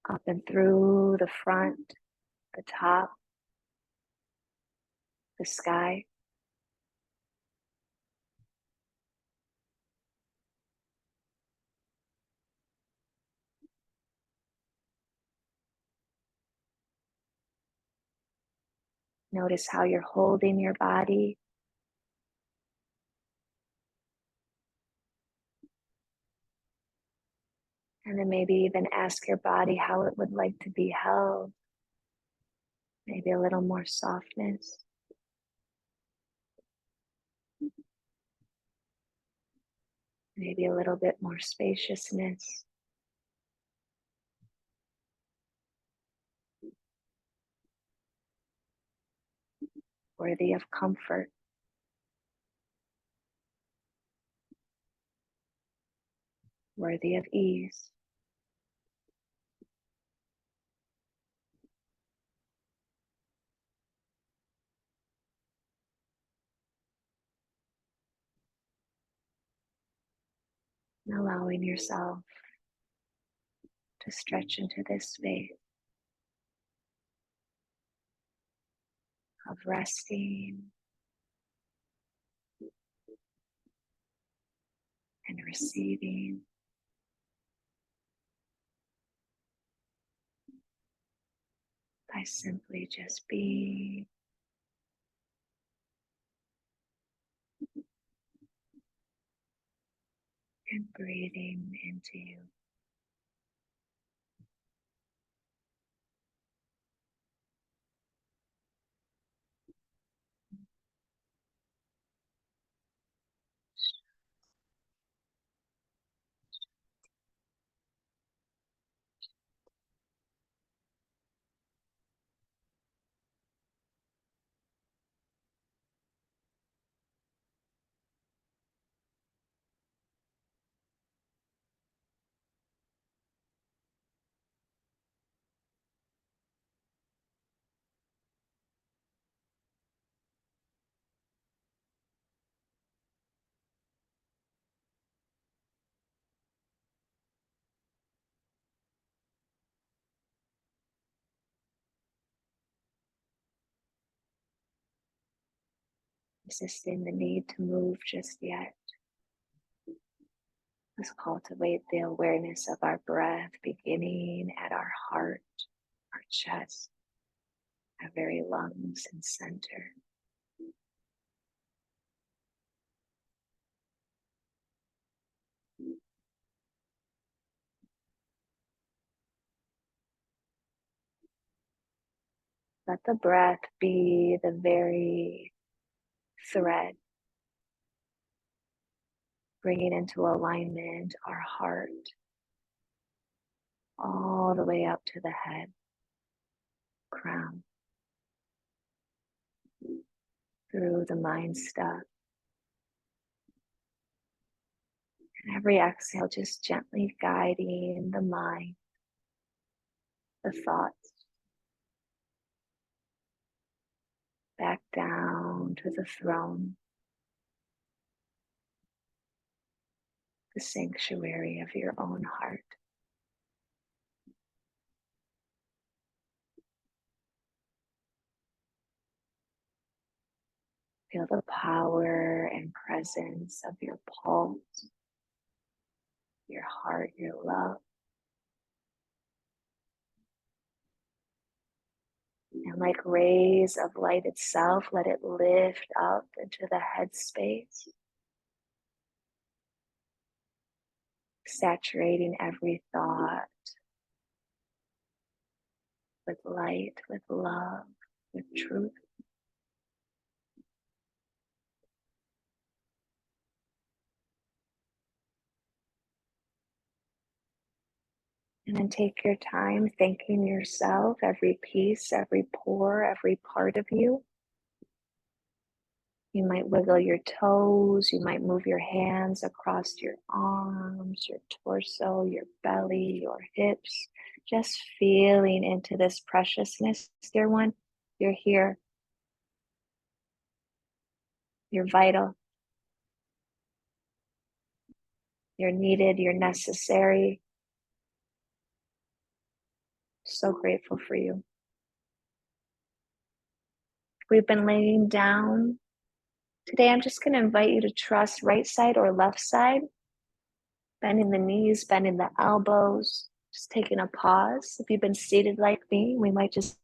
up and through the front, the top, the sky. Notice how you're holding your body. And then maybe even ask your body how it would like to be held. Maybe a little more softness. Maybe a little bit more spaciousness. Worthy of comfort. Worthy of ease. And allowing yourself to stretch into this space of resting and receiving. By simply just being and breathing into you. resisting the need to move just yet. Let's cultivate the awareness of our breath beginning at our heart, our chest, our very lungs and center. Let the breath be the very thread, bringing into alignment our heart all the way up to the head, crown, through the mind stuff. And every exhale, just gently guiding the mind, the thoughts, back down to the throne, the sanctuary of your own heart. Feel the power and presence of your pulse, your heart, your love. And like rays of light itself, let it lift up into the headspace, saturating every thought with light, with love, with truth. And then take your time thanking yourself, every piece, every pore, every part of you. You might wiggle your toes, you might move your hands across your arms, your torso, your belly, your hips, just feeling into this preciousness, dear one. You're here. You're vital. You're needed. You're necessary. So grateful for you. We've been laying down. Today, I'm just going to invite you to trust right side or left side, bending the knees, bending the elbows, just taking a pause. If you've been seated like me, we might just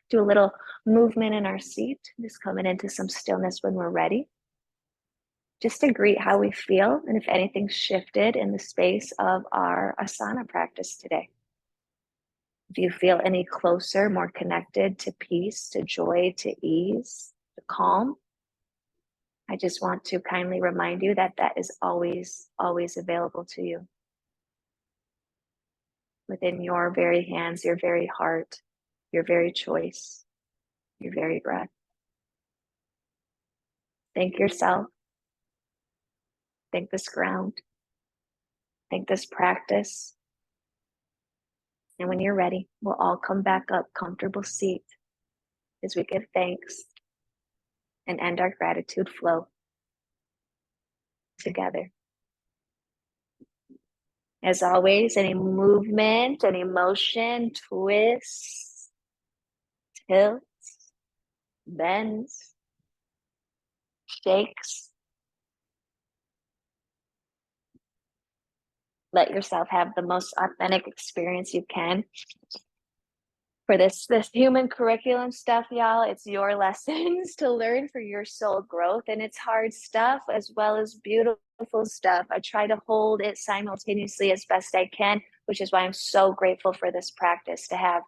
do a little movement in our seat, just coming into some stillness when we're ready. Just to greet how we feel and if anything's shifted in the space of our asana practice today. If you feel any closer, more connected to peace, to joy, to ease, to calm, I just want to kindly remind you that that is always, always available to you. Within your very hands, your very heart, your very choice, your very breath. Thank yourself. Thank this ground. Thank this practice. And when you're ready, we'll all come back up, comfortable seat, as we give thanks and end our gratitude flow together. As always, any movement, any motion, twists, tilts, bends, shakes. Let yourself have the most authentic experience you can. For this human curriculum stuff, y'all, it's your lessons to learn for your soul growth, and it's hard stuff as well as beautiful stuff. I try to hold it simultaneously as best I can, which is why I'm so grateful for this practice, to have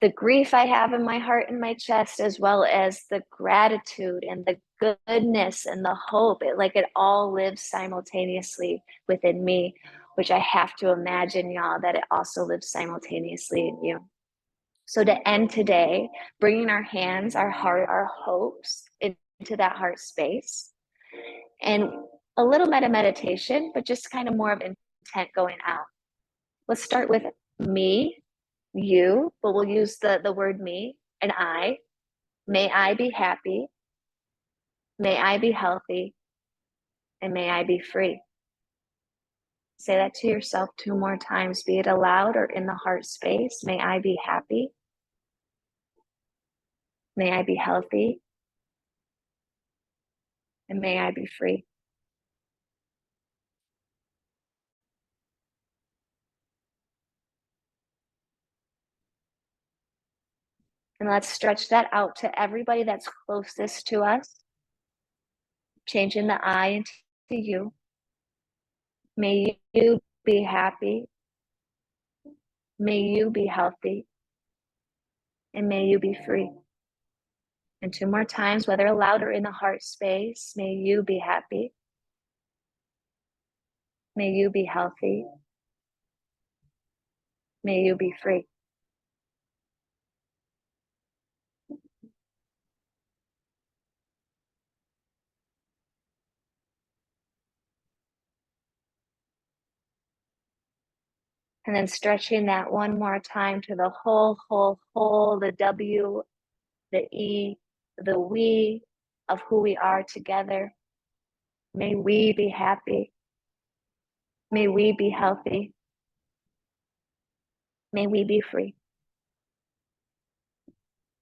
the grief I have in my heart and my chest, as well as the gratitude and the goodness and the hope. It all lives simultaneously within me, which I have to imagine, y'all, that it also lives simultaneously in you. So to end today, bringing our hands, our heart, our hopes into that heart space, and a little meditation, but just kind of more of intent going out. Let's start with me, you, but we'll use the word me and I. May I be happy. May I be healthy. And may I be free. Say that to yourself 2 more times, be it aloud or in the heart space. May I be happy. May I be healthy. and may I be free. And let's stretch that out to everybody that's closest to us, changing the I into you. May you be happy. May you be healthy. And may you be free. And 2 more times, whether aloud or in the heart space, may you be happy. May you be healthy. May you be free. And then stretching that one more time to the whole, the W, the E, the we of who we are together. May we be happy. May we be healthy. May we be free.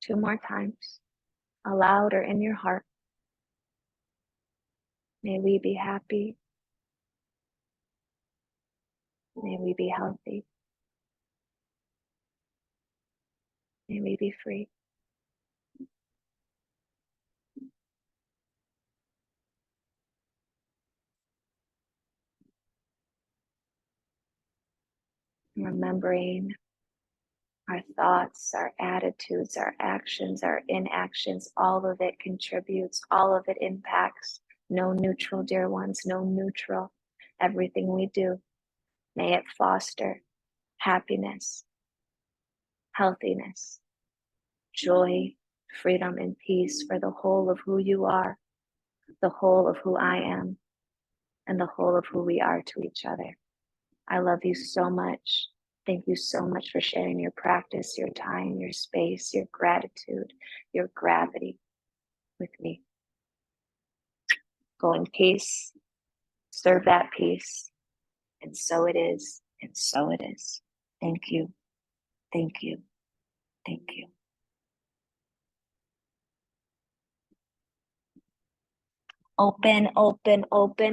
2 more times, aloud or in your heart. May we be happy. May we be healthy. May we be free. Remembering our thoughts, our attitudes, our actions, our inactions, all of it contributes, all of it impacts. No neutral, dear ones, no neutral. Everything we do, may it foster happiness, healthiness, joy, freedom, and peace for the whole of who you are, the whole of who I am, and the whole of who we are to each other. I love you so much. Thank you so much for sharing your practice, your time, your space, your gratitude, your gravity with me. Go in peace, serve that peace, and so it is, and so it is. Thank you, thank you, thank you. Open,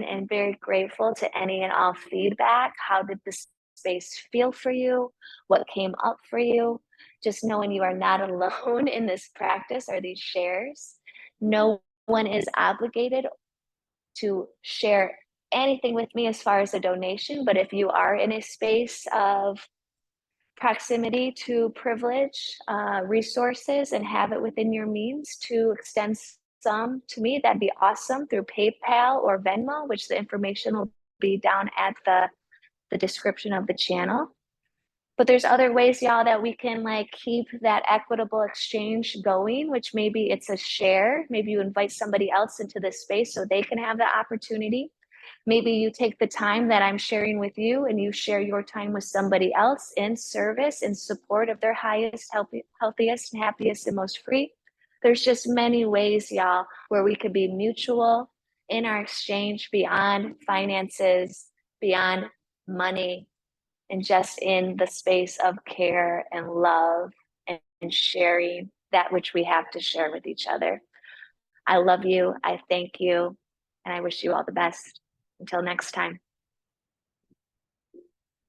and very grateful to any and all feedback. How did this space feel for you? What came up for you? Just knowing you are not alone in this practice or these shares. No one is obligated to share anything with me as far as a donation, but if you are in a space of proximity to privilege resources and have it within your means to extend some to me, that'd be awesome, through PayPal or Venmo, which the information will be down at the description of the channel. But there's other ways, y'all, that we can like keep that equitable exchange going, which maybe it's a share. Maybe you invite somebody else into this space so they can have the opportunity. Maybe you take the time that I'm sharing with you and you share your time with somebody else in service, in support of their highest, healthiest, and happiest, and most free. There's just many ways, y'all, where we could be mutual in our exchange beyond finances, beyond money, and just in the space of care and love and sharing that which we have to share with each other. I love you. I thank you. And I wish you all the best. Until next time.